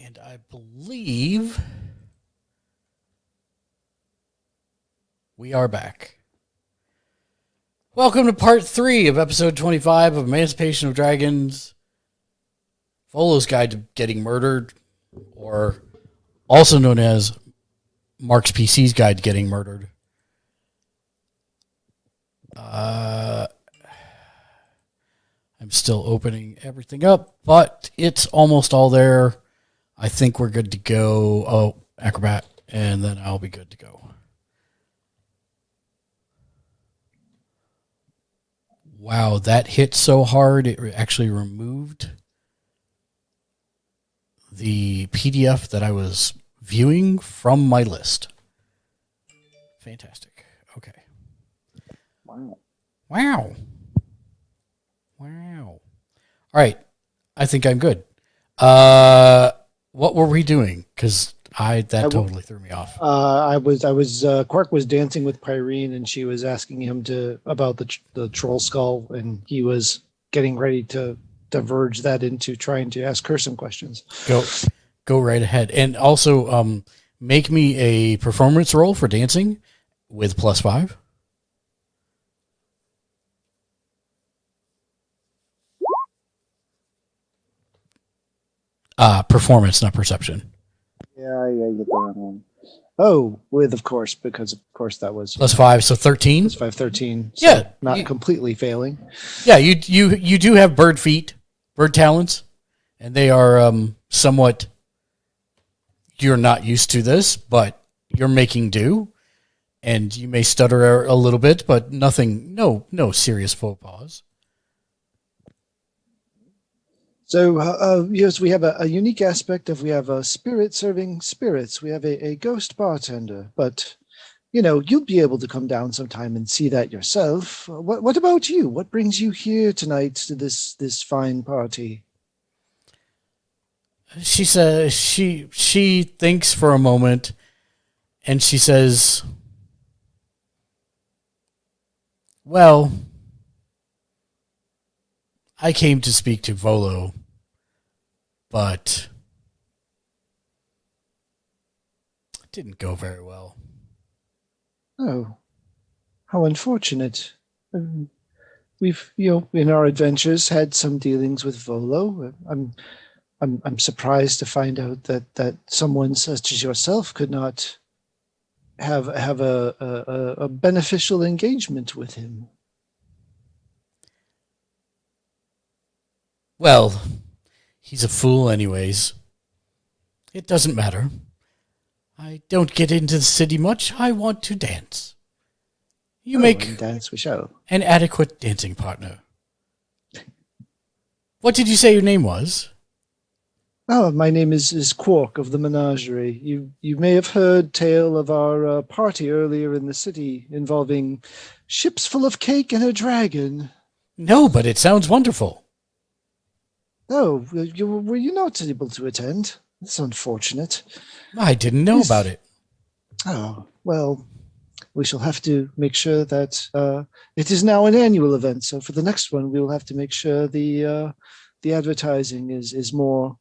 And I believe we are back. Welcome to part 3 of episode 25 of Emancipation of Dragons, Volo's Guide to Getting Murdered, or also known as Mark's PC's Guide to Getting Murdered. I'm still opening everything up, but it's almost all there. I think we're good to go. Oh, Acrobat, and then I'll be good to go. Wow, that hit so hard, it actually removed the PDF that I was viewing from my list. Fantastic. Okay. Wow. Wow. All right. I think I'm good. What were we doing? Because that totally threw me off. Quark was dancing with Pyrene, and she was asking him about the troll skull, and he was getting ready to diverge that into trying to ask her some questions. Go right ahead, and also make me a performance roll for dancing with +5. Performance, not perception. Yeah, you get the wrong one. Oh, because of course that was +5, so 13. +5, 13. So yeah, not completely failing. Yeah, you do have bird feet, bird talents, and they are somewhat. You're not used to this, but you're making do, and you may stutter a little bit, but nothing, no serious faux pas. So, yes, we have a unique aspect of we have a spirit serving spirits. We have a ghost bartender, but, you'll be able to come down sometime and see that yourself. What about you? What brings you here tonight to this fine party? She says she thinks for a moment, and she says, "Well, I came to speak to Volo, but it didn't go very well." Oh, how unfortunate. We've, in our adventures, had some dealings with Volo. I'm surprised to find out that someone such as yourself could not have a beneficial engagement with him. Well, he's a fool anyways. It doesn't matter. I don't get into the city much. I want to dance. You make dance we shall. An adequate dancing partner. What did you say your name was? Oh, my name is Quark of the Menagerie. You may have heard tale of our party earlier in the city involving ships full of cake and a dragon. No, but it sounds wonderful. Oh, were you not able to attend? That's unfortunate. I didn't know about it. Oh, well, we shall have to make sure that it is now an annual event. So for the next one, we will have to make sure the advertising is more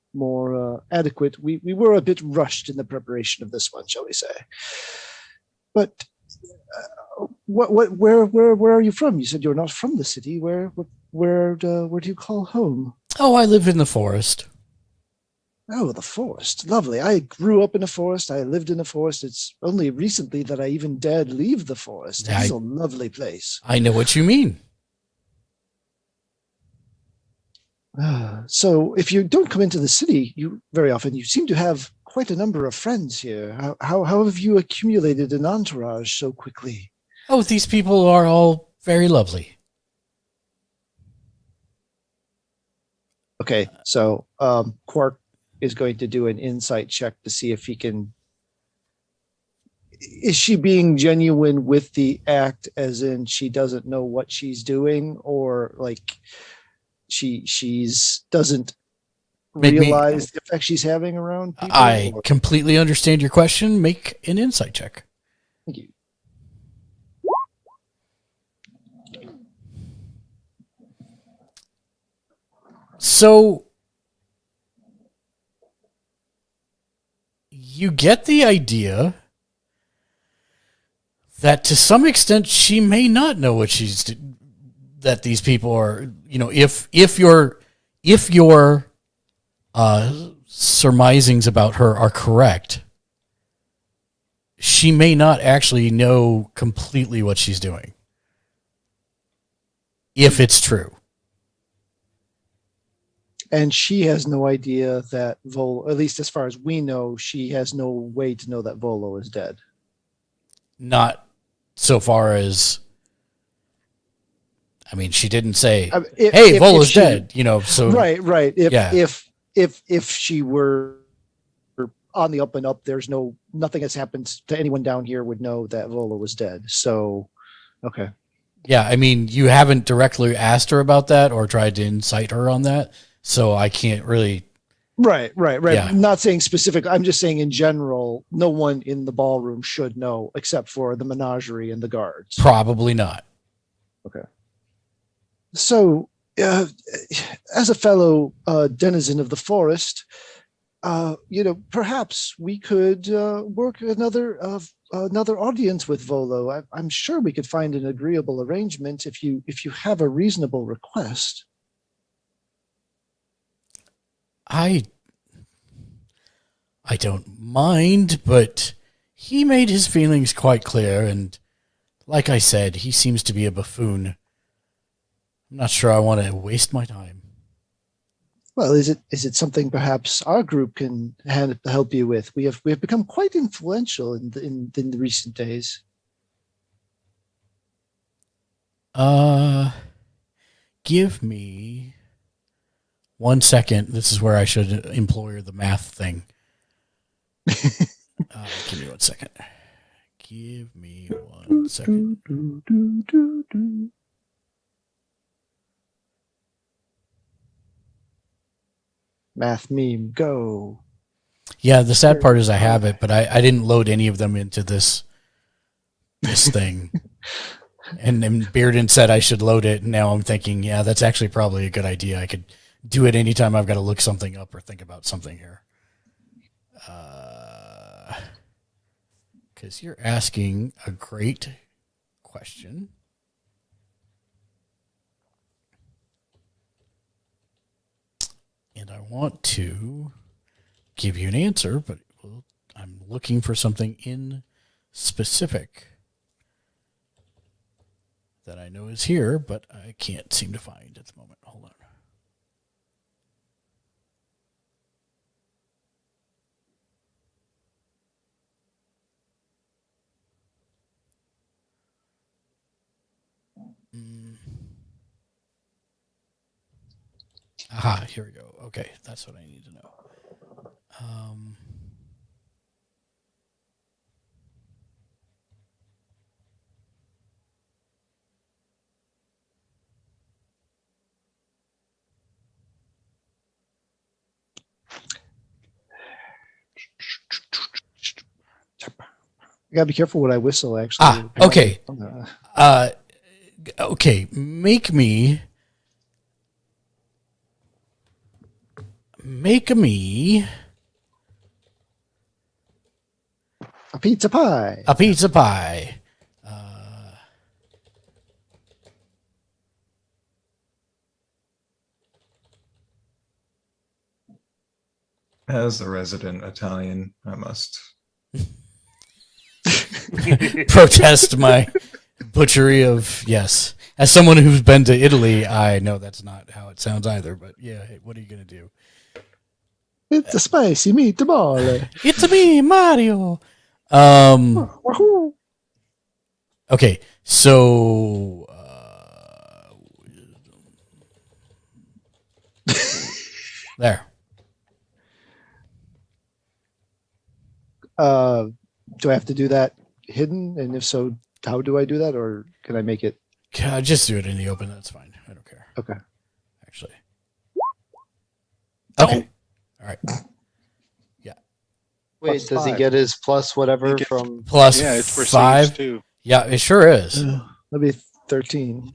adequate. We were a bit rushed in the preparation of this one, shall we say? But where are you from? You said you're not from the city. Where do you call home? Oh, I live in the forest. Oh, the forest. Lovely. I grew up in a forest. I lived in a forest. It's only recently that I even dared leave the forest. It's a lovely place. I know what you mean. So if you don't come into the city very often, you seem to have quite a number of friends here. How have you accumulated an entourage so quickly? Oh, these people are all very lovely. Okay, so Quark is going to do an insight check to see if he can. Is she being genuine with the act, as in she doesn't know what she's doing, or like she's doesn't realize the effect she's having around people? I completely understand your question. Make an insight check. Thank you. So you get the idea that to some extent she may not know what that these people are, if your surmisings about her are correct, she may not actually know completely what she's doing. If it's true. And she has no idea that Volo, at least as far as we know, she has no way to know that Volo is dead. Not so far as, I mean, she didn't say, "Hey, Volo's dead." So right. If she were on the up and up, there's nothing that's happened to anyone down here would know that Volo was dead. So, okay. Yeah, I mean, you haven't directly asked her about that or tried to incite her on that, so I can't really. Right. Yeah. I'm not saying specific. I'm just saying in general, no one in the ballroom should know except for the Menagerie and the guards. Probably not. Okay. So, as a fellow denizen of the forest, perhaps we could work another audience with Volo. I'm sure we could find an agreeable arrangement if you have a reasonable request. I don't mind, but he made his feelings quite clear, and like I said, he seems to be a buffoon. I'm not sure I want to waste my time. Well, is it something perhaps our group can help you with? We have become quite influential in the recent days. Give me 1 second. This is where I should employ the math thing. Give me 1 second. Give me 1 second. Math meme, go. Yeah, the sad part is I have it, but I didn't load any of them into this thing. And Bearden said I should load it, and now I'm thinking, yeah, that's actually probably a good idea. I could do it anytime I've got to look something up or think about something here. Because you're asking a great question. And I want to give you an answer, but I'm looking for something in specific that I know is here, but I can't seem to find at the moment. Hold on. Aha, here we go. Okay, that's what I need to know. You gotta be careful what I whistle, actually. Okay. Okay, make me a pizza pie. A pizza pie. As the resident Italian, I must protest my butchery of, yes. As someone who's been to Italy, I know that's not how it sounds either, but yeah, hey, what are you going to do? It's a spicy meatball. It's me, Mario. Okay, so there. Do I have to do that hidden? And if so, how do I do that? Or can I make it? Just do it in the open. That's fine. I don't care. Okay. Actually. Okay. All right. Yeah. Wait, does he get his plus whatever from? Plus Yeah, it's for 5 too. Yeah, it sure is. That'll be 13.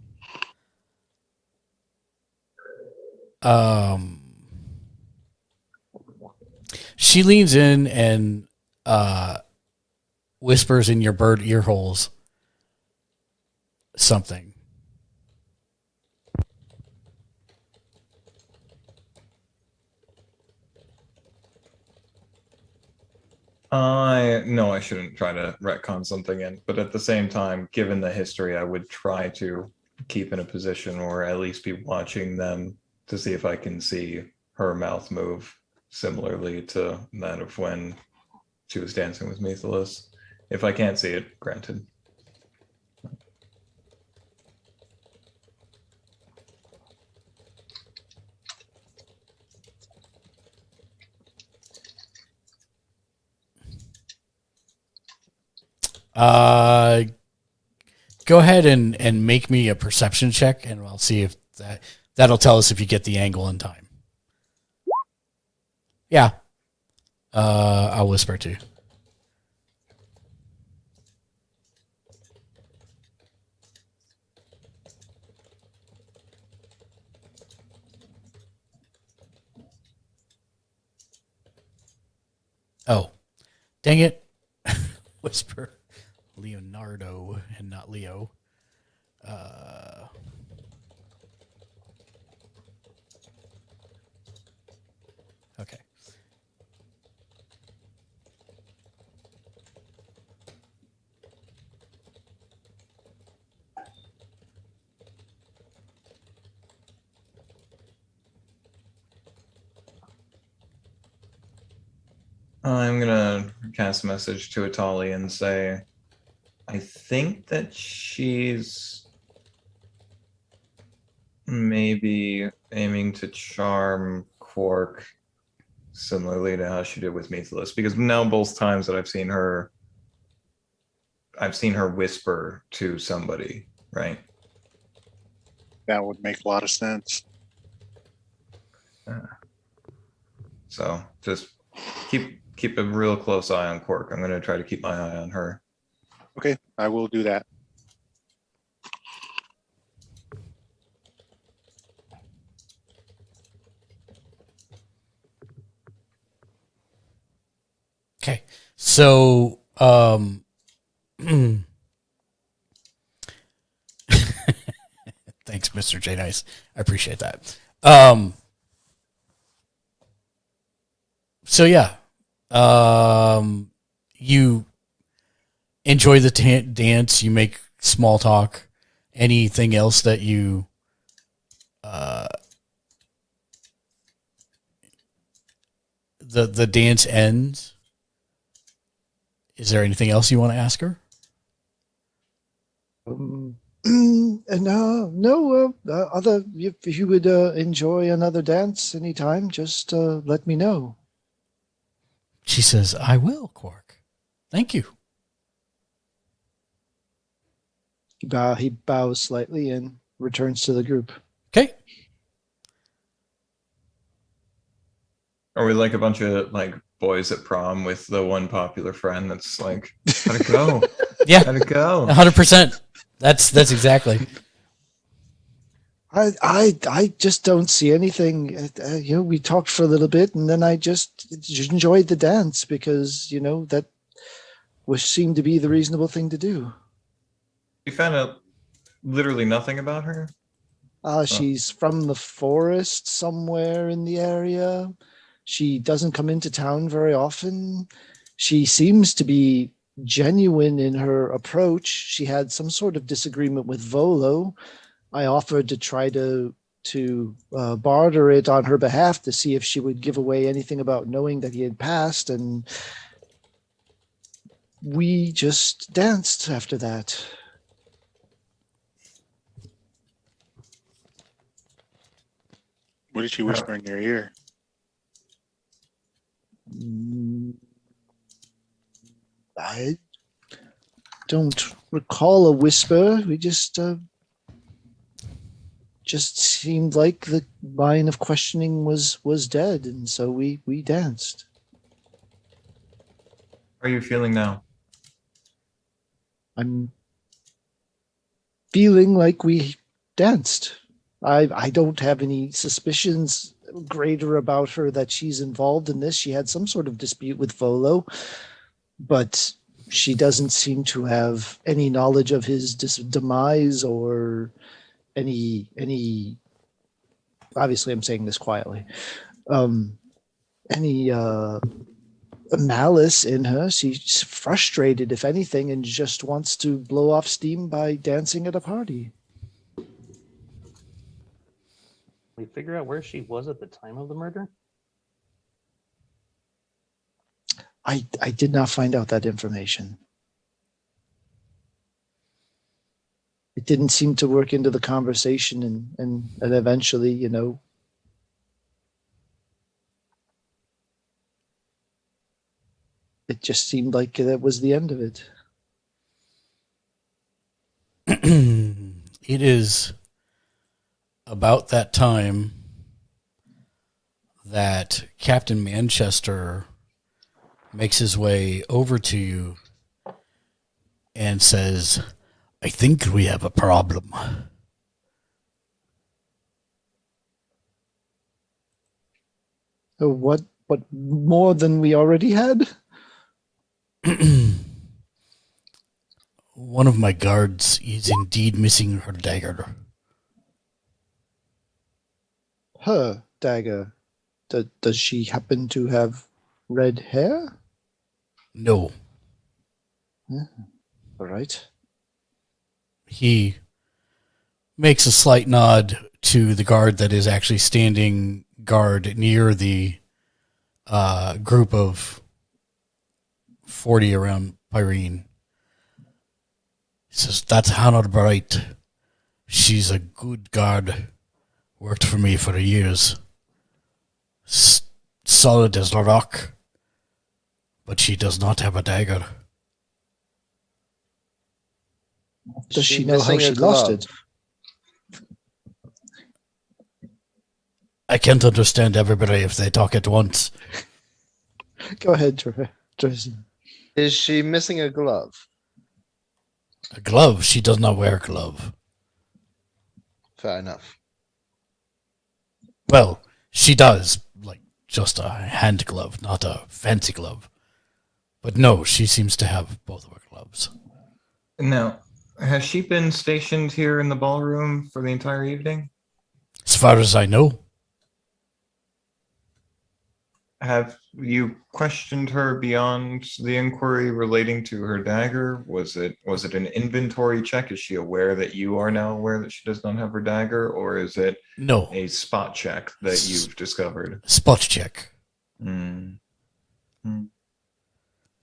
She leans in and whispers in your bird ear holes something. I no, I shouldn't try to retcon something in, but at the same time, given the history, I would try to keep in a position or at least be watching them to see if I can see her mouth move similarly to that of when she was dancing with Methylis. If I can't see it, granted. Go ahead and make me a perception check, and I'll see if that'll tell us if you get the angle in time. Yeah. I'll whisper to you. Oh, dang it. Whisper. Leonardo and not Leo. Okay. I'm gonna cast a message to Atali and say, I think that she's maybe aiming to charm Quark similarly to how she did with Methylis, because now both times that I've seen her whisper to somebody, right? That would make a lot of sense. So just keep a real close eye on Quark. I'm going to try to keep my eye on her. Okay, I will do that. Okay. So, thanks, Mr. J Nice. I appreciate that. So yeah, you enjoy the dance. You make small talk. Anything else that you the dance ends? Is there anything else you want to ask her? No. Other, if you would enjoy another dance anytime, just let me know. She says, "I will, Quark. Thank you." He bows slightly and returns to the group. Okay. Are we like a bunch of like boys at prom with the one popular friend that's like, how'd it go? Yeah. How'd it go? 100%. That's exactly. I just don't see anything. We talked for a little bit, and then I just enjoyed the dance because that seemed to be the reasonable thing to do. You found out literally nothing about her? She's from the forest somewhere in the area. She doesn't come into town very often. She seems to be genuine in her approach. She had some sort of disagreement with Volo. I offered to try to barter it on her behalf to see if she would give away anything about knowing that he had passed, and we just danced after that. What did she whisper in your ear? I don't recall a whisper. We just seemed like the line of questioning was dead, and so we danced. How are you feeling now? I'm feeling like we danced. I don't have any suspicions greater about her that she's involved in this. She had some sort of dispute with Volo. but she doesn't seem to have any knowledge of his demise or any. Obviously, I'm saying this quietly. Any malice in her. She's frustrated, if anything, and just wants to blow off steam by dancing at a party. We figure out where she was at the time of the murder? I did not find out that information. It didn't seem to work into the conversation, and eventually, it just seemed like that was the end of it. It is about that time that Captain Manchester makes his way over to you and says, "I think we have a problem." So what more than we already had? One of my guards is indeed missing her dagger. Her dagger. Does she happen to have red hair? No. All right. He makes a slight nod to the guard that is actually standing guard near the group of 40 around Pyrene. He says, "That's Hannah Bright. She's a good guard. Worked for me for years. Solid as a rock. But she does not have a dagger." Does she know how she lost it? I can't understand everybody if they talk at once. Go ahead, Tracy. Is she missing a glove? A glove? She does not wear a glove. Fair enough. Well, she does, like just a hand glove, not a fancy glove. But no, she seems to have both of her gloves. Now, has she been stationed here in the ballroom for the entire evening? As far as I know. Have you questioned her beyond the inquiry relating to her dagger? Was it an inventory check? Is she aware that you are now aware that she does not have her dagger, or is it No. a spot check that you've discovered? Spot check. Mm.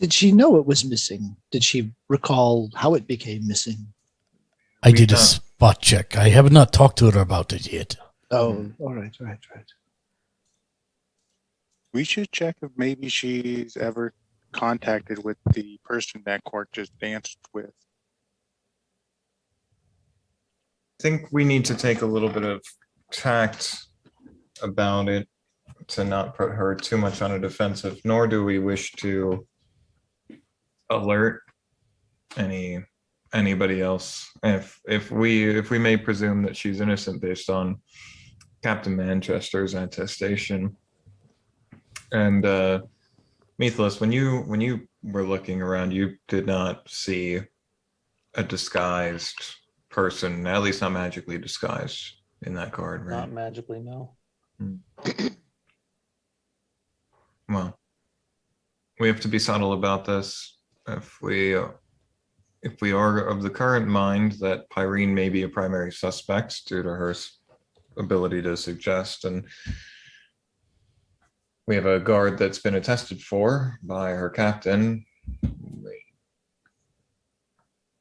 Did she know it was missing? Did she recall how it became missing? I did a spot check. I have not talked to her about it yet. Oh, all right. We should check if maybe she's ever contacted with the person that Court just danced with. I think we need to take a little bit of tact about it to not put her too much on a defensive, nor do we wish to alert anybody else. If we may presume that she's innocent based on Captain Manchester's attestation. And Mythos, when you were looking around, you did not see a disguised person, at least not magically disguised, in that guard, right? Not magically, no. Well, we have to be subtle about this. If we are of the current mind that Pyrene may be a primary suspect due to her ability to suggest, and we have a guard that's been attested for by her captain, we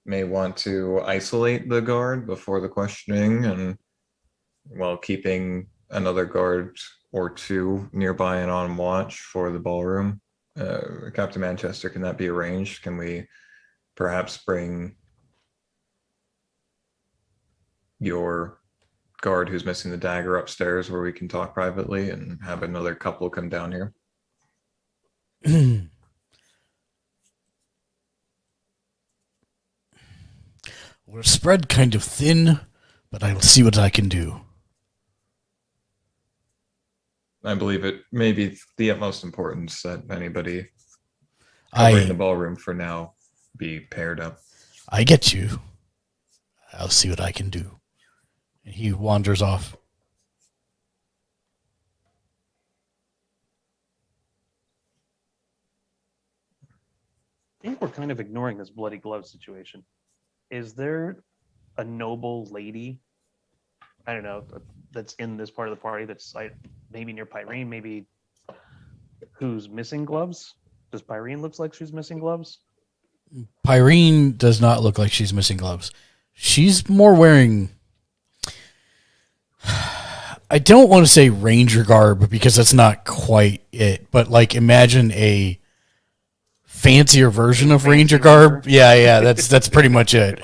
may want to isolate the guard before the questioning, and while keeping another guard or two nearby and on watch for the ballroom. Captain Manchester, can that be arranged? Can we perhaps bring your guard who's missing the dagger upstairs where we can talk privately and have another couple come down here? We're spread kind of thin, but I'll see what I can do. I believe it may be the utmost importance that anybody covering the ballroom for now be paired up. I get you. I'll see what I can do. And he wanders off. I think we're kind of ignoring this bloody glove situation. Is there a noble lady, I don't know, that's in this part of the party that's like maybe near Pyrene, maybe who's missing gloves? Does Pyrene looks like she's missing gloves? Pyrene does not look like she's missing gloves. She's more wearing, I don't want to say ranger garb because that's not quite it, but like imagine a fancier version of ranger garb. Yeah, that's pretty much it.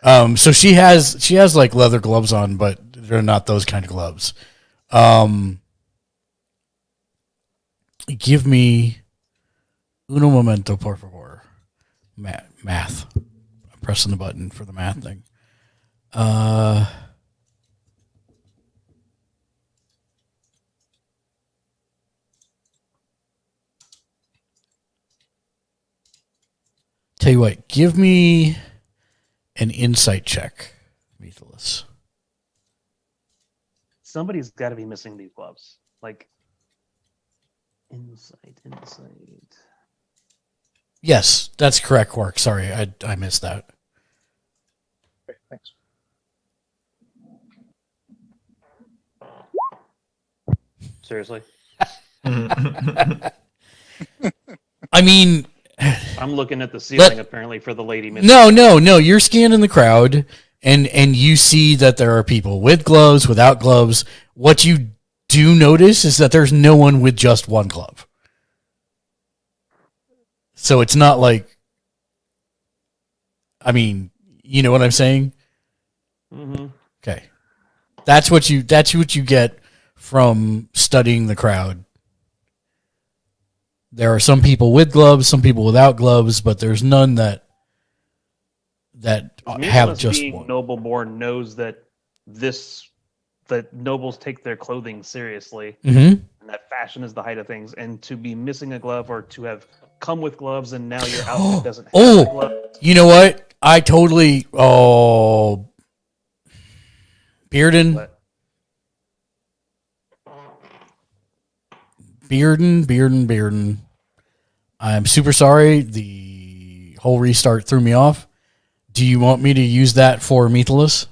So she has like leather gloves on, but they're not those kind of gloves. Give me uno momento, por favor. Math. I'm pressing the button for the math thing. Tell you what, give me an insight check, Methalus. Somebody's got to be missing these gloves. Like, insight. Yes, that's correct, Quark. Sorry, I missed that. Okay, thanks. Seriously? I mean, I'm looking at the ceiling apparently for the lady missing. No. You're scanning the crowd, and you see that there are people with gloves, without gloves. What you do notice is that there's no one with just one glove. So it's not like, I mean, you know what I'm saying? Mm-hmm. Okay, that's what you get from studying the crowd. There are some people with gloves, some people without gloves, but there's none that have just being one. Noble-born knows that nobles take their clothing seriously, Mm-hmm. and that fashion is the height of things. And to be missing a glove, or to have come with gloves and now your outfit doesn't have a glove. You know what? I totally. Bearden. What? Bearden. I'm super sorry. The whole restart threw me off. Do you want me to use that for Methalus?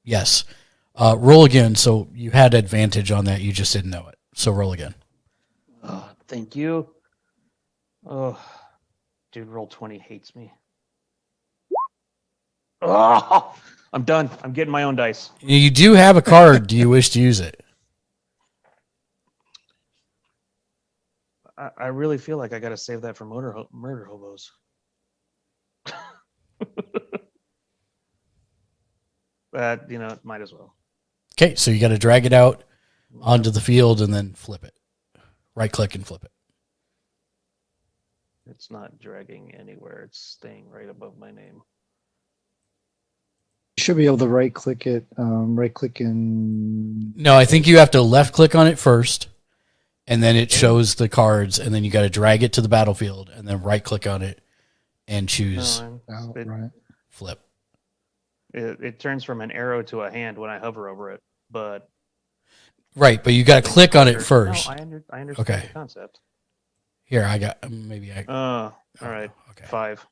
Yes. Roll again. So you had advantage on that. You just didn't know it. So roll again. Oh, thank you. Oh, dude, roll 20 hates me. Oh, I'm done. I'm getting my own dice. You do have a card. Do you wish to use it? I really feel like I got to save that for murder hobos. But, might as well. Okay, so you got to drag it out onto the field and then flip it. Right click and flip it. It's not dragging anywhere. It's staying right above my name. You should be able to right click it. Right click in. No, I think you have to left click on it first, and then it shows the cards, and then you got to drag it to the battlefield, and then right click on it and choose Right. flip. It turns from an arrow to a hand when I hover over it, but Right, but you got to click on it first. No, I understand Okay. the concept. Here, I got maybe I. All right. Okay. 5.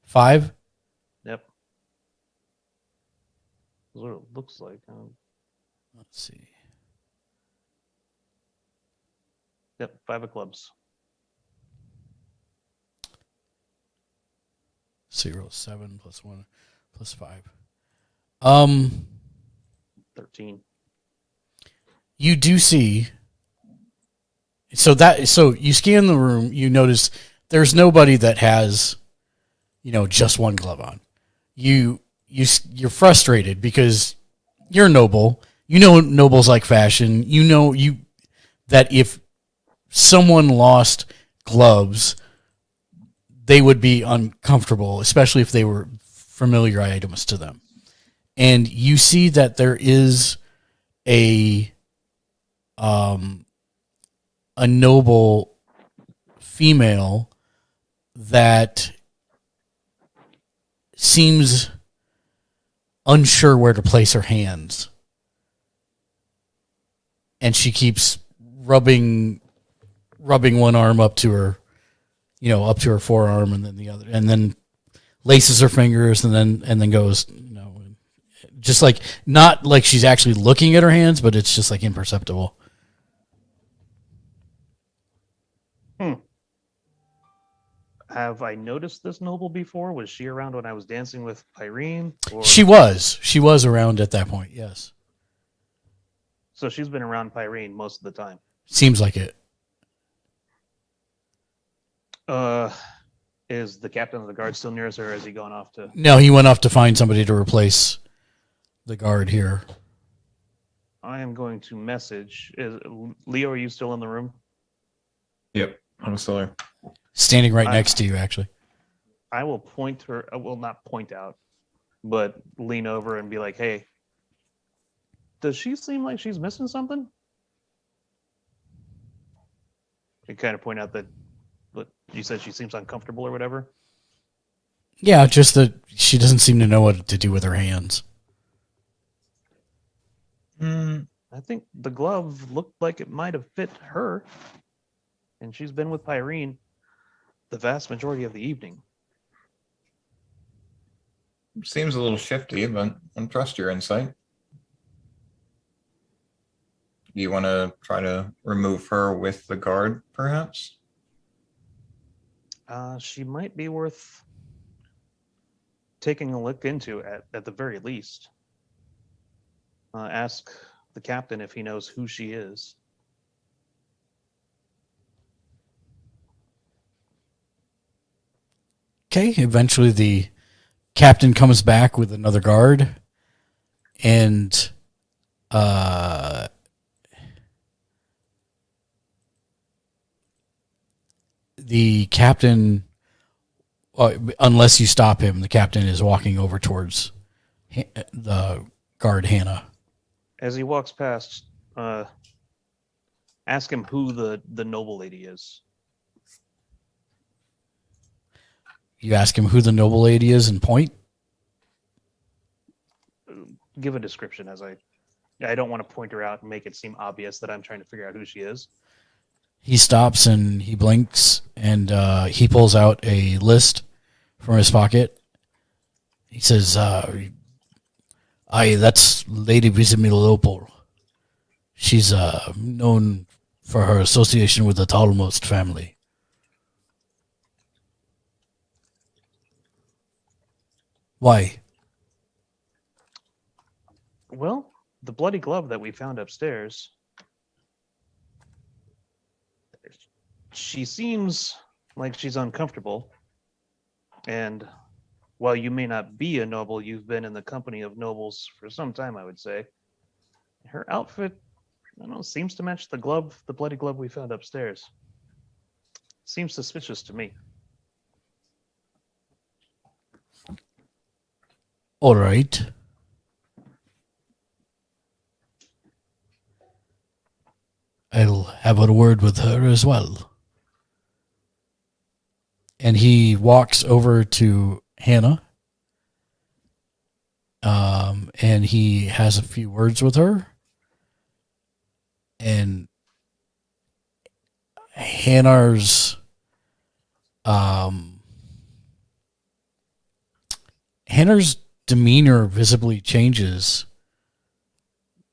5. Yep. That's what it looks like. Let's see. Yep, 5 of clubs. 0, 7 plus 1 plus 5. 13. You do see. So you scan the room. You notice there's nobody that has, just one glove on. You're frustrated because you're noble. Nobles like fashion. That if someone lost gloves, they would be uncomfortable, especially if they were familiar items to them. And you see that there is a noble female that seems unsure where to place her hands. And she keeps rubbing one arm up to her, up to her forearm, and then the other, and then laces her fingers, and then goes, just like, not like she's actually looking at her hands, but it's just like imperceptible. Have I noticed this noble before? Was she around when I was dancing with Pyrene? Or... She was around at that point. Yes. So she's been around Pyrene most of the time. Seems like it. Is the captain of the guard still near us, or has he gone off to... No, he went off to find somebody to replace the guard here. I am going to message. Leo, are you still in the room? Yep, I'm still there. Standing right next to you, actually. I will point her... I will not point out, but lean over and be like, hey, does she seem like she's missing something? And kind of point out that you said she seems uncomfortable or whatever. Yeah, just that she doesn't seem to know what to do with her hands. I think the glove looked like it might have fit her. And she's been with Pyrene the vast majority of the evening. Seems a little shifty, but I trust your insight. Do you want to try to remove her with the guard, perhaps? She might be worth taking a look into at the very least. Ask the captain if he knows who she is. Okay, eventually the captain comes back with another guard, and the captain, unless you stop him, the captain is walking over towards the guard, Hannah. As he walks past, ask him who the noble lady is. You ask him who the noble lady is and point? Give a description, as I don't want to point her out and make it seem obvious that I'm trying to figure out who she is. He stops and he blinks, and he pulls out a list from his pocket. He says, aye, that's Lady Visimilopol. She's known for her association with the Talmost family. Why? Well, the bloody glove that we found upstairs, she seems like she's uncomfortable. And while you may not be a noble, you've been in the company of nobles for some time, I would say. Her outfit, I don't know, seems to match the glove, the bloody glove we found upstairs. Seems suspicious to me. All right. I'll have a word with her as well. And he walks over to Hannah. And he has a few words with her. And Hannah's demeanor visibly changes.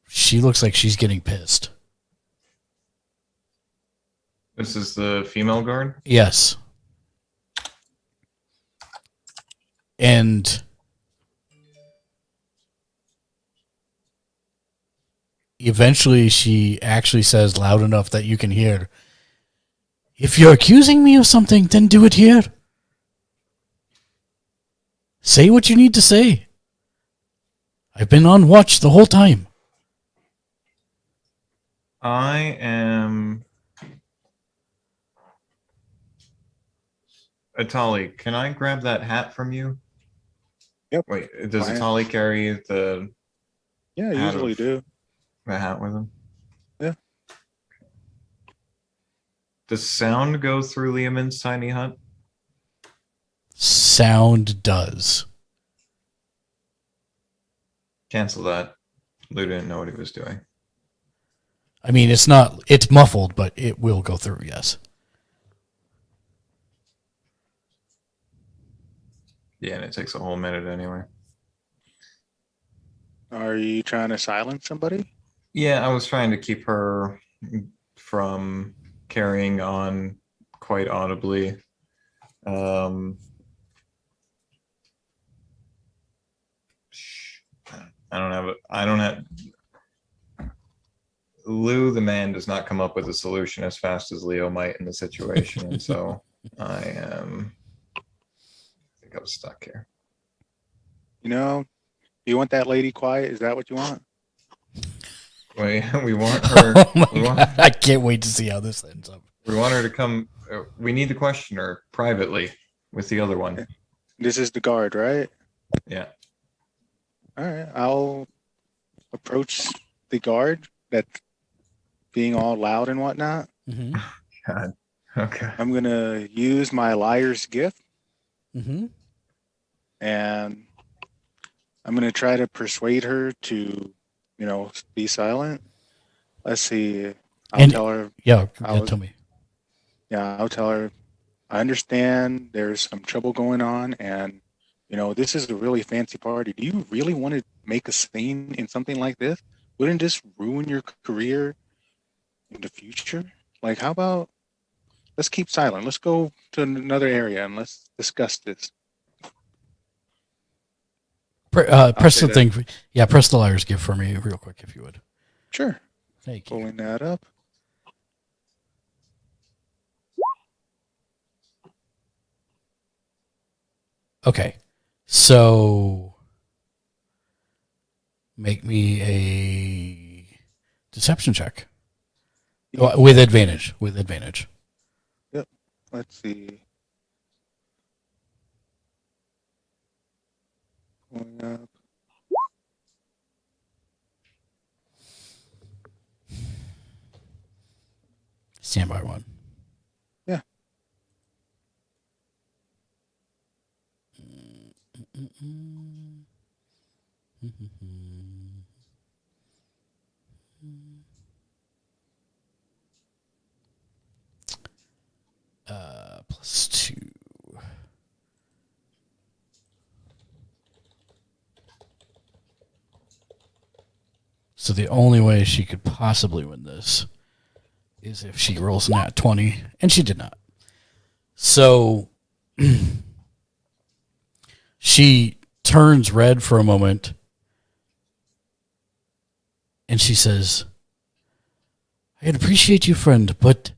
She looks like she's getting pissed. This is the female guard? Yes. And eventually she actually says loud enough that you can hear, "If you're accusing me of something, then do it here. Say what you need to say. I've been on watch the whole time." I am... Atali, can I grab that hat from you? Yep. Wait, does Fine. Atali carry the... Yeah, I Hat usually of- do. a hat with him? Yeah. Does sound go through Liamon's tiny hut? Sound does. Cancel that. Lou didn't know what he was doing. I mean, it's muffled, but it will go through, yes. Yeah, and it takes a whole minute anyway. Are you trying to silence somebody? Yeah, I was trying to keep her from carrying on quite audibly. I don't have. Lou, the man, does not come up with a solution as fast as Leo might in the situation, and so I think I was stuck here. You know, you want that lady quiet? Is that what you want? We want her. Oh my we want, God. I can't wait to see how this ends up. we want her to come. We need to question her privately with the other one. This is the guard, right? Yeah. All right, I'll approach the guard that's being all loud and whatnot. Mm-hmm. God. Okay. I'm gonna use my liar's gift, Mm-hmm. and I'm gonna try to persuade her to, be silent. Let's see. I'll tell her. Yeah, I'll- tell me. Yeah, I'll tell her. I understand there's some trouble going on, and this is a really fancy party. Do you really want to make a scene in something like this? Wouldn't this ruin your career in the future? Like, how about let's keep silent. Let's go to another area and let's discuss this. Press say the thing. Yeah, press the liar's gift for me real quick, if you would. Sure. Thank you. Pulling that up. Okay, so make me a deception check with advantage. With advantage. Let's see. Pulling up. Stand by one. Yeah. +2. So the only way she could possibly win this is if she rolls a nat 20, and she did not. So she turns red for a moment, and she says, "I'd appreciate you, friend, but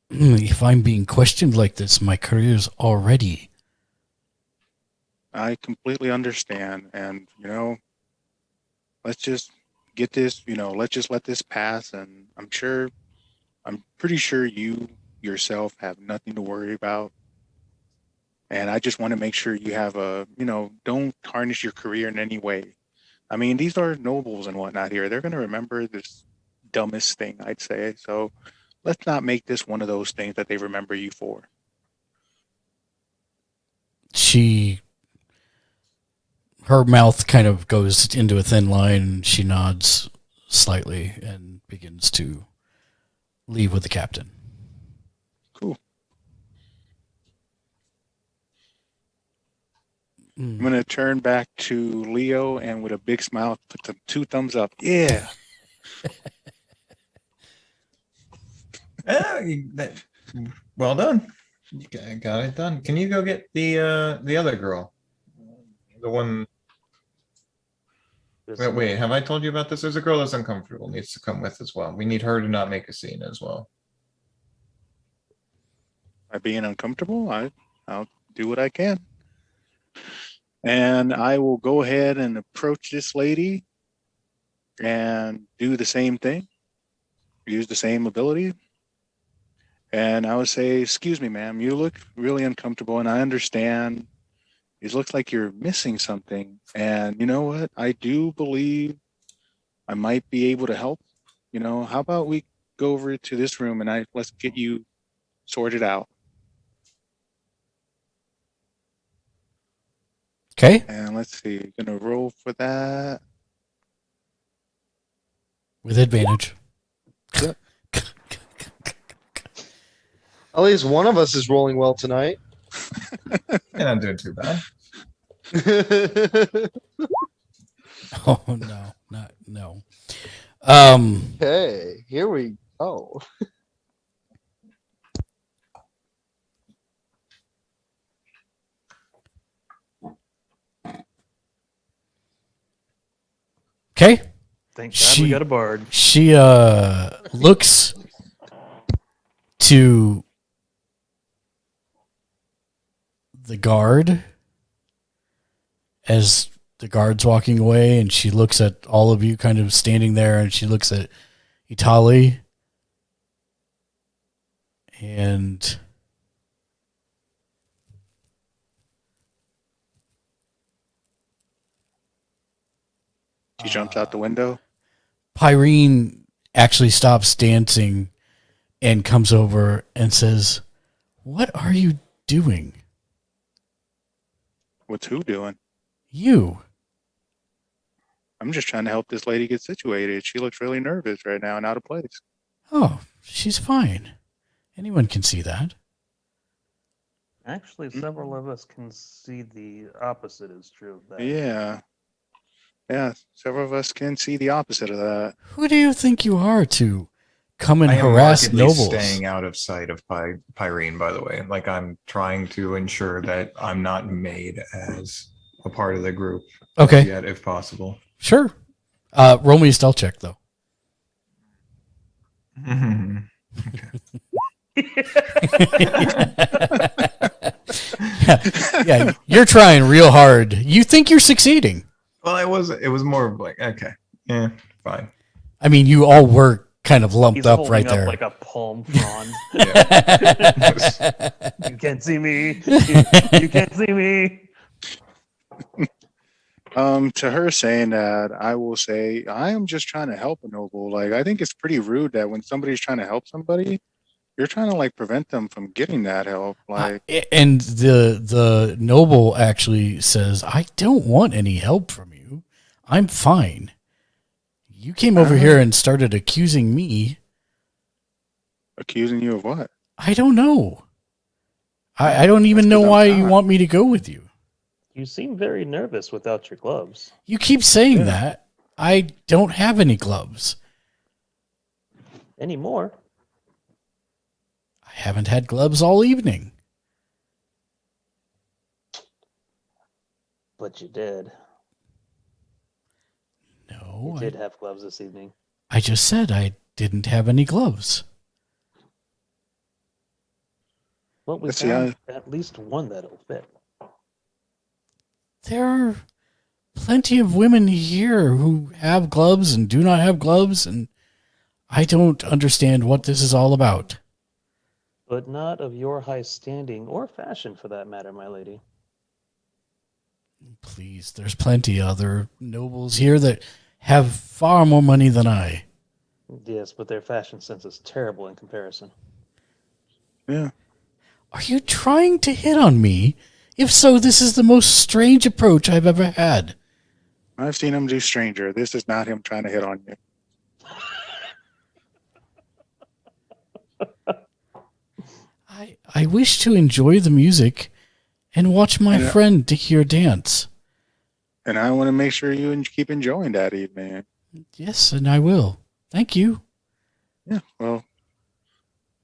if I'm being questioned like this, my career's already." I completely understand. And, let's just get this, let's just let this pass. And I'm pretty sure you yourself have nothing to worry about. And I just want to make sure you have don't tarnish your career in any way. I mean, these are nobles and whatnot here. They're going to remember this dumbest thing, I'd say. So let's not make this one of those things that they remember you for. Her mouth kind of goes into a thin line, and she nods slightly and begins to leave with the captain. Cool. I'm going to turn back to Leo and with a big smile, put the 2 thumbs up. Yeah. Well done. You got it done. Can you go get the other girl? The one. Wait, have I told you about this? There's a girl that's uncomfortable, needs to come with as well. We need her to not make a scene as well. By being uncomfortable, I'll do what I can. And I will go ahead and approach this lady and do the same thing, use the same ability. And I would say, "Excuse me, ma'am, you look really uncomfortable, and I understand. It looks like you're missing something. And you know what? I do believe I might be able to help. How about we go over to this room and let's get you sorted out. Okay. And let's see, gonna roll for that. With advantage. Yep. At least one of us is rolling well tonight. You're not doing too bad. Oh no, not no. Hey, here we go. Okay. Thank God we got a bard. She looks to the guard as the guard's walking away, and she looks at all of you kind of standing there, and she looks at Itali, and She jumps out the window. Pyrene actually stops dancing and comes over and says, "What are you doing?" What's who doing? You. I'm just trying to help this lady get situated. She looks really nervous right now and out of place. Oh, she's fine. Anyone can see that. Actually, several of us can see the opposite is true of that. Yeah. Yeah, several of us can see the opposite of that. Who do you think you are to come and I am harass markedly nobles? staying out of sight of Pyrene, by the way. Like, I'm trying to ensure that I'm not made as a part of the group Okay. yet, if possible. Sure. Roll me a stealth check, though. yeah, you're trying real hard. You think you're succeeding. Well, it was more of like, okay, yeah, fine. I mean, you all were kind of lumped He's up holding right up there. like a palm frond. You can't see me. You can't see me. To her saying that, I will say I am just trying to help a noble. Like, I think it's pretty rude that when somebody's trying to help somebody, you're trying to like prevent them from getting that help. Like, and the noble actually says, "I don't want any help from you. I'm fine. You came over here and started accusing me." accusing you of what? I don't know. I don't even know why you want me to go with you. You seem very nervous without your gloves. You keep saying that. I don't have any gloves. Anymore. I haven't had gloves all evening. But you did. No, You did have gloves this evening. I just said I didn't have any gloves. Well, we Let's see, found at least one that'll fit. There are plenty of women here who have gloves and do not have gloves, and I don't understand what this is all about. But not of your high standing or fashion, for that matter, my lady. Please, there's plenty other nobles here that have far more money than I. Yes, but their fashion sense is terrible in comparison. Yeah. Are you trying to hit on me? If so, this is the most strange approach I've ever had. I've seen him do stranger. This is not him trying to hit on you. I wish to enjoy the music and watch my friend here dance. And I want to make sure you keep enjoying that evening. Yes, and I will. Thank you. Yeah, well,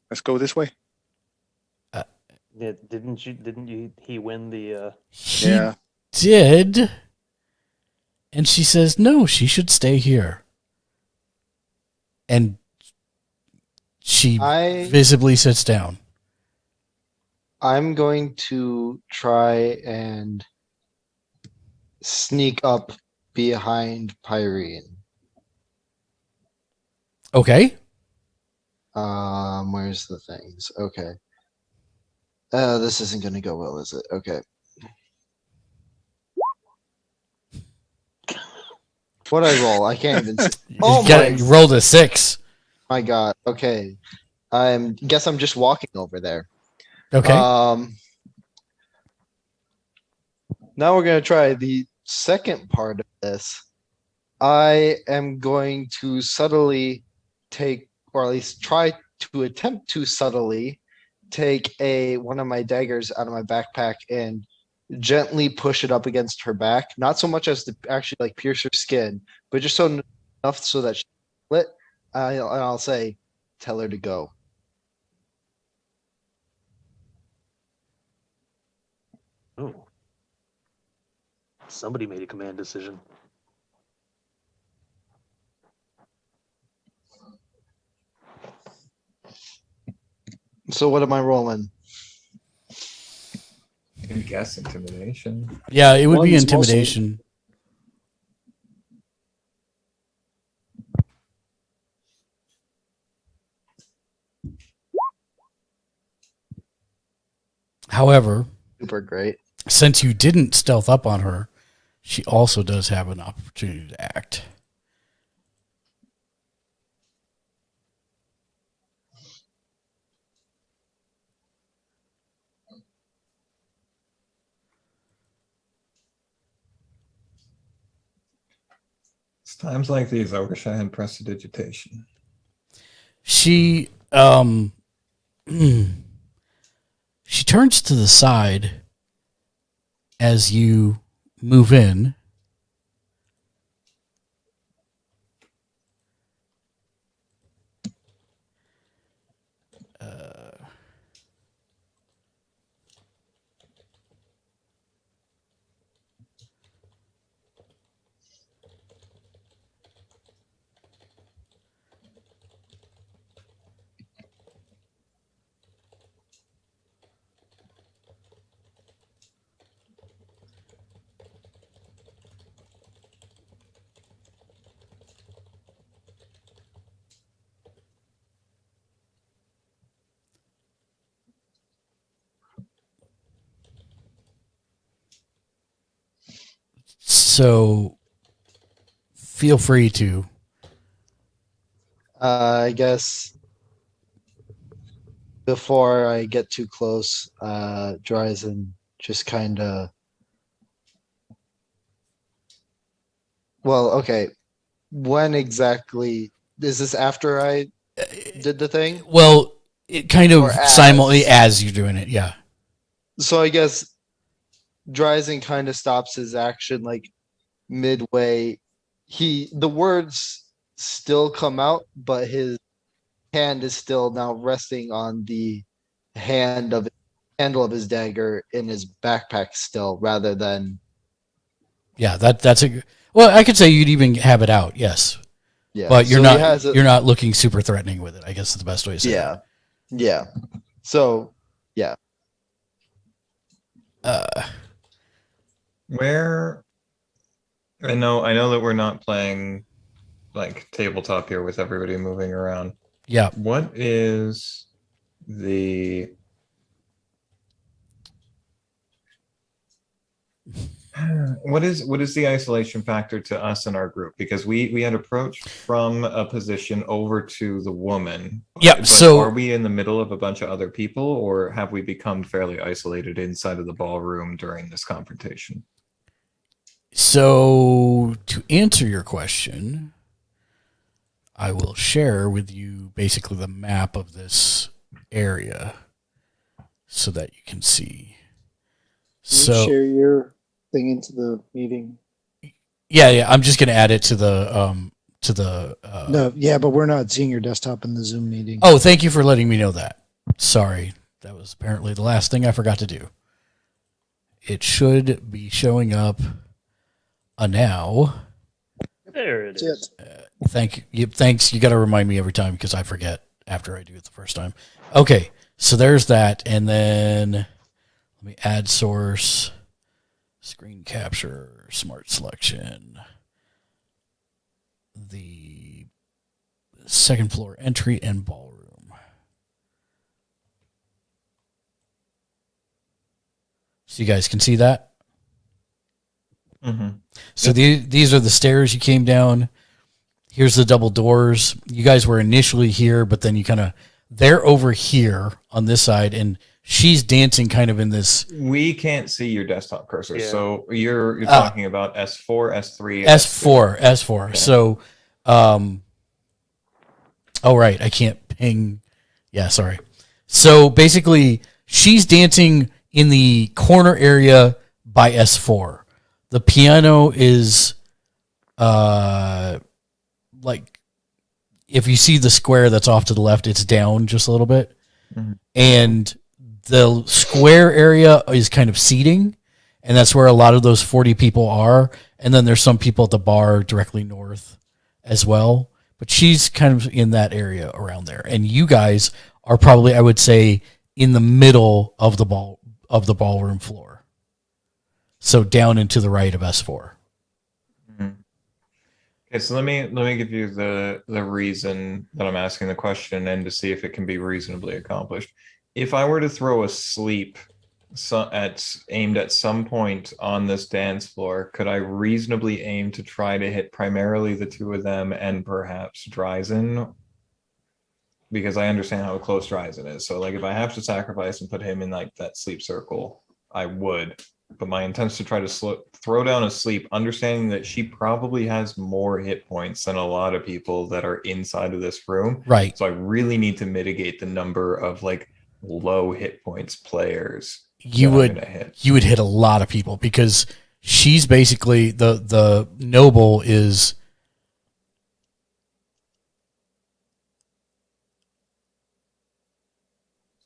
let's go this way. Yeah, didn't he win the He did. And she says, no, she should stay here. And she visibly sits down. I'm going to try and sneak up behind Pyrene. Okay. Where's the things? Okay. This isn't going to go well, is it? Okay. What I roll? I can't even see. You, Oh you rolled a 6. my god. Okay. Guess I'm just walking over there. Okay. Now we're gonna try the second part of this. I am going to subtly take, or at least try to attempt to subtly take one of my daggers out of my backpack and gently push it up against her back. Not so much as to actually like pierce her skin, but just so enough so that she split. And I'll say, tell her to go. Oh. Somebody made a command decision. So what am I rolling? I guess intimidation. Yeah, it would be One's mostly- intimidation. However, Super great. since you didn't stealth up on her, she also does have an opportunity to act. It's times like these I wish I had prestidigitation. She she turns to the side as you move in. So feel free to. I guess before I get too close, Dryzen just kind of. Well, okay. When exactly is this after I did the thing? Well, it kind of Or as. simultaneously as you're doing it, yeah. So I guess Dryzen kind of stops his action like midway. The words still come out, but his hand is still now resting on the handle of his dagger in his backpack still, rather than Yeah, that's a well, I could say you'd even have it out, yes. yeah. But you're So he has you're not looking super threatening with it, I guess is the best way to say yeah, yeah. So yeah, it. Where I know that we're not playing like tabletop here with everybody moving around. Yeah. What is the what is the isolation factor to us in our group? Because we had approached from a position over to the woman. Yeah, but so- are we in the middle of a bunch of other people, or have we become fairly isolated inside of the ballroom during this confrontation? So, to answer your question, I will share with you basically the map of this area so that you can see. Can you So, share your thing into the meeting? yeah, I'm just going to add it to the No, yeah, but we're not seeing your desktop in the Zoom meeting. Oh, thank you for letting me know that. Sorry. That was apparently the last thing I forgot to do. It should be showing up now. There it That's is. it. Thank you. Thanks. You got to remind me every time because I forget after I do it the first time. Okay, so there's that, and then let me add source, screen capture, smart selection, the second floor entry and ballroom. So you guys can see that. Mhm. So these are the stairs you came down. Here's the double doors. You guys were initially here, but then they're over here on this side, and she's dancing kind of in this We can't see your desktop cursor, Yeah. so you're talking about S4, S3, S4, S4. Okay. So, right, I can't ping. Yeah, sorry. So basically, she's dancing in the corner area by S4. The piano is, like, if you see the square that's off to the left, it's down just a little bit. Mhm. And the square area is kind of seating, and that's where a lot of those 40 people are. And then there's some people at the bar directly north as well. But she's kind of in that area around there. And you guys are probably, I would say, in the middle of the ballroom floor. So down and to the right of S4. Okay, so let me give you the reason that I'm asking the question and to see if it can be reasonably accomplished. If I were to throw a sleep aimed at some point on this dance floor, could I reasonably aim to try to hit primarily the two of them and perhaps Dryzen? Because I understand how close Dryzen is. So like if I have to sacrifice and put him in like that sleep circle, I would. But my intent is to try to throw down a sleep, understanding that she probably has more hit points than a lot of people that are inside of this room. Right. So I really need to mitigate the number of like low hit points players. You would hit a lot of people because she's basically the noble is.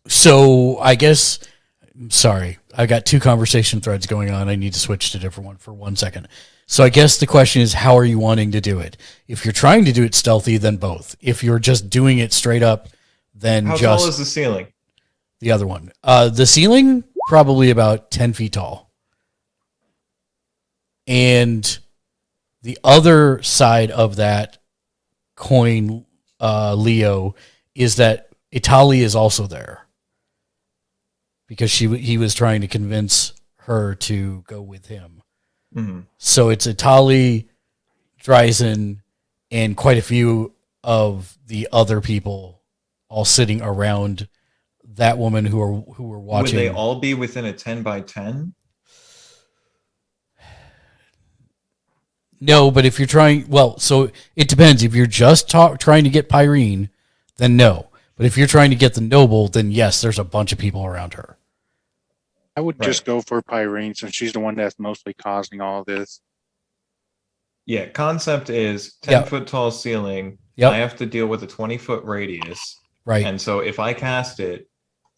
So I guess, sorry, I got two conversation threads going on. I need to switch to a different one for 1 second. So I guess the question is, how are you wanting to do it? If you're trying to do it stealthy, then both. If you're just doing it straight up, then how tall is the ceiling? The other one. The ceiling, probably about 10 feet tall. And the other side of that coin, Leo, is that Italy is also there. Because he was trying to convince her to go with him. Mm-hmm. So it's Italy, Dryzen, and quite a few of the other people all sitting around that woman who were watching. Would they all be within a 10 by 10? No, but if you're trying, so it depends. If you're just trying to get Pyrene, then no. But if you're trying to get the noble, then yes, there's a bunch of people around her. I would just go for Pyrene since she's the one that's mostly causing all this. Yeah, concept is 10-foot tall ceiling. Yep. I have to deal with a 20-foot radius. Right. And so if I cast it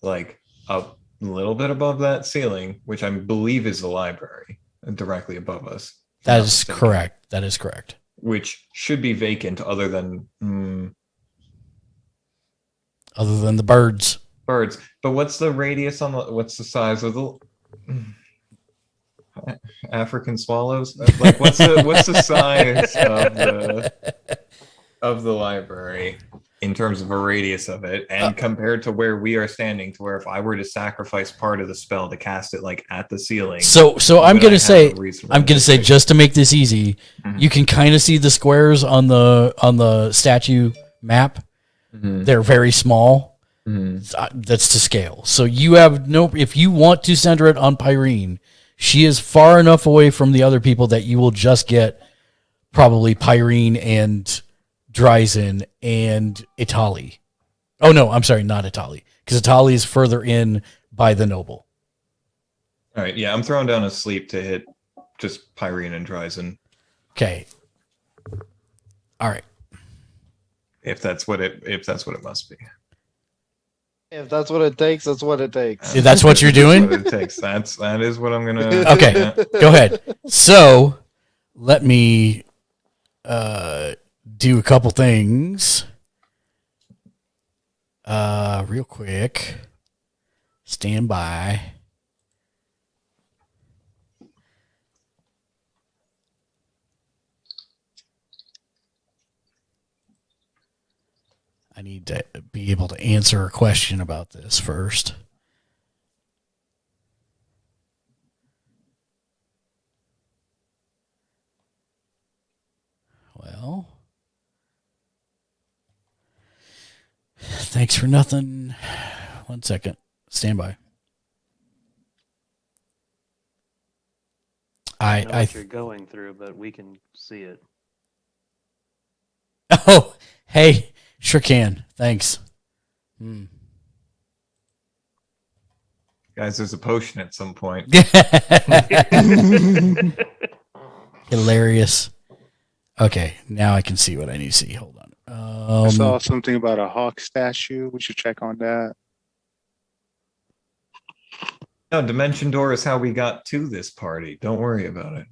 like a little bit above that ceiling, which I believe is the library directly above us. That is correct. That is correct. Which should be vacant other than the birds. Birds. But what's the radius on what's the size of the African swallows? Like what's the size of the library in terms of a radius of it, and compared to where we are standing, to where if I were to sacrifice part of the spell to cast it like at the ceiling. So I'm gonna say just to make this easy, you can kind of see the squares on the statue map. Mm-hmm. They're very small. Mm-hmm. That's to scale. So you have if you want to center it on Pyrene, she is far enough away from the other people that you will just get probably Pyrene and Dryzen and Italy. Oh no, I'm sorry, not Italy, because Italy is further in by the noble. All right, yeah, I'm throwing down a sleep to hit just Pyrene and Dryzen. Okay. All right. If that's what it must be. If that's what it takes, that's what it takes. If that's what you're doing? That's what it takes. That is what I'm gonna. Okay, go ahead. So let me do a couple things real quick. Stand by. I need to be able to answer a question about this first. Well, thanks for nothing. 1 second. Stand by. I know I what you're going through, but we can see it. oh, hey, sure can. Thanks. Hmm. Guys, there's a potion at some point. Hilarious. Okay, now I can see what I need to see. Hold on. I saw something about a hawk statue. We should check on that. No, Dimension Door is how we got to this party. Don't worry about it.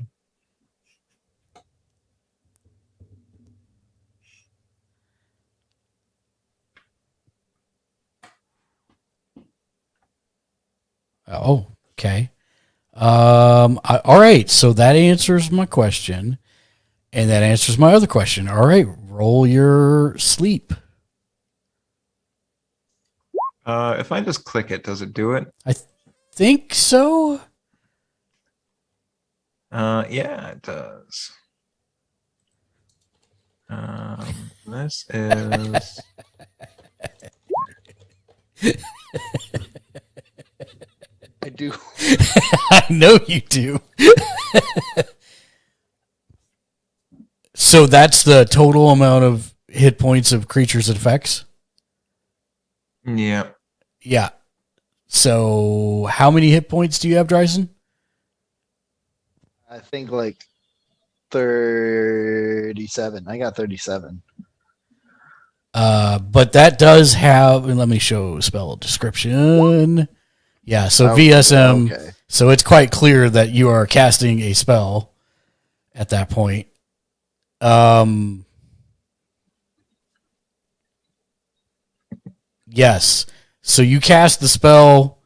Oh, okay. All right. So that answers my question, and that answers my other question. All right, roll your sleep. If I just click it, does it do it? I think so. Yeah, it does. This is. I do. I know you do. So that's the total amount of hit points of creatures it affects? Yeah. Yeah. So how many hit points do you have, Dryson? I think like 37. I got 37. But that does have, and let me show spell description. Yeah, so Oh, VSM, okay. so it's quite clear that you are casting a spell at that point. Yes. So you cast the spell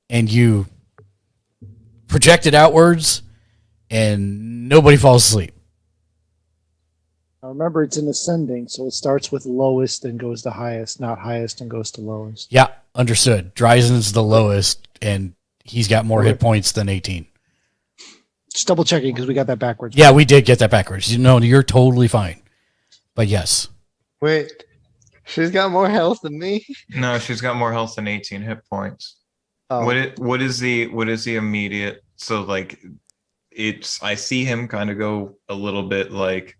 and you project it outwards and nobody falls asleep. Now remember, it's an ascending, so it starts with lowest and goes to highest, not highest and goes to lowest. Yeah, understood. Dryson's the lowest and he's got more hit Okay. points than 18. Just double checking because we got that backwards. Yeah, we did get that backwards. You know, you're totally fine. But yes. Wait, she's got more health than me. No, she's got more health than 18 hit points. Oh, What is the immediate? So like, it's I see him kind of go a little bit like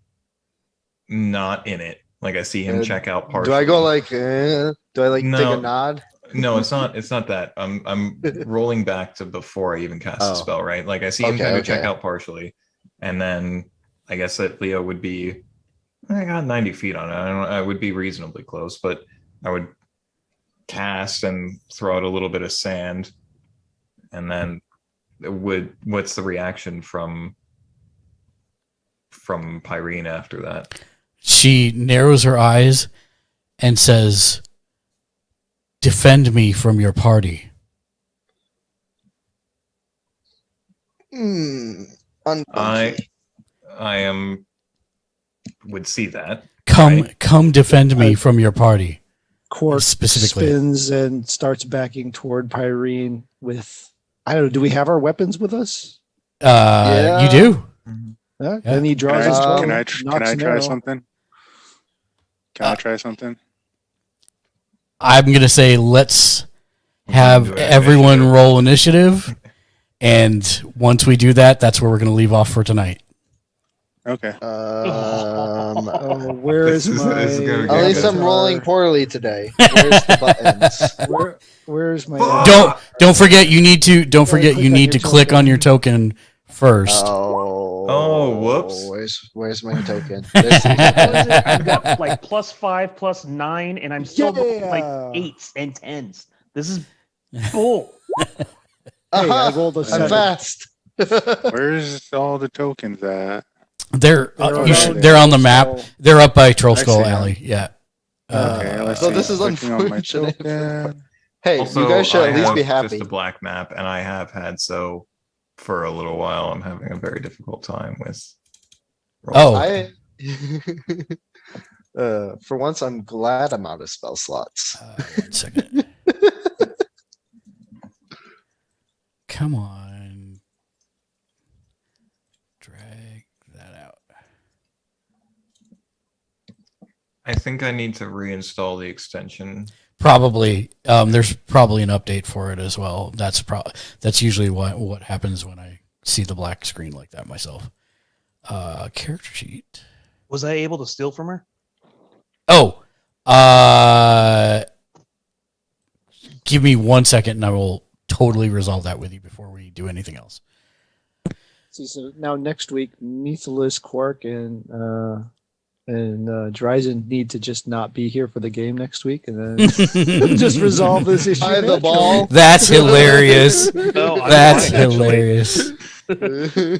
not in it. Like I see him check out partially. do I go like? Do I like No. take a nod? No, it's not. It's not that. I'm rolling back to before I even cast the Oh. spell. Right, like I see him Okay, kind of check okay. out partially, and then I guess that Leo would be. I got 90 feet on it. I would be reasonably close, but I would cast and throw out a little bit of sand, and then what's the reaction from Pyrene after that? She narrows her eyes and says, "Defend me from your party." Unfunky. I would see that. Come Right. come defend me from your party. Quark Specifically. spins and starts backing toward Pyrene with, I don't know, do we have our weapons with us? Yeah. You do. Yeah. Yeah. Then he draws Can his I, bow. can I knocks an try arrow. something? Can I try something? I'm going to say let's Do have it everyone initiative. roll initiative. And once we do that, that's where we're going to leave off for tonight. Okay. Oh, where This is is- my? this is gonna At get least good. I'm rolling poorly today. Where's the buttons? Where's my? Fuck! Don't forget you need to click on your click on your token first. Oh, whoops. Where's my token? There's the What is token. it? I've got like +5, +9, and I'm still rolling like Yeah. 8s and 10s. This is bull. I rolled a I'm 7. fast. Where's all the tokens at? They're They're they're on the map. So- They're up by Troll I Skull see them. Alley. Yeah. Okay, let's so see. this is Clicking on my unfortunate for- token. Hey, Also, you guys should I at least have be happy. just a black map, and I have had so for a little while. I'm having a very difficult time with. Oh. I for once I'm glad I'm out of spell slots. 1 second. Come on. Drag that out. think I need to reinstall the extension. Probably. There's probably an update for it as well. That's usually what happens when I see the black screen like that myself. Character sheet. Was I able to steal from her? Oh, give me 1 second and I will totally resolve that with you before we do anything else. See, so now next week, Neithalis, Quark, and Dryzen need to just not be here for the game next week, and then just resolve this issue. Hide the naturally. ball. That's hilarious. No, I'm That's fine, actually. hilarious.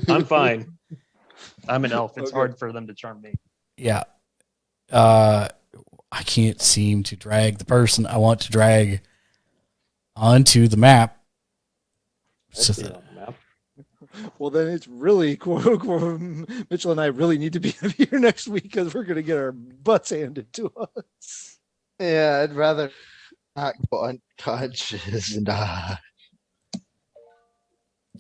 I'm fine. I'm an elf. It's Okay. hard for them to charm me. Yeah. I can't seem to drag the person I want to drag onto the map. So Well, then it's really Mitchell and I really need to be here next week because we're going to get our butts handed to us. Yeah, I'd rather not go unconscious. Nah.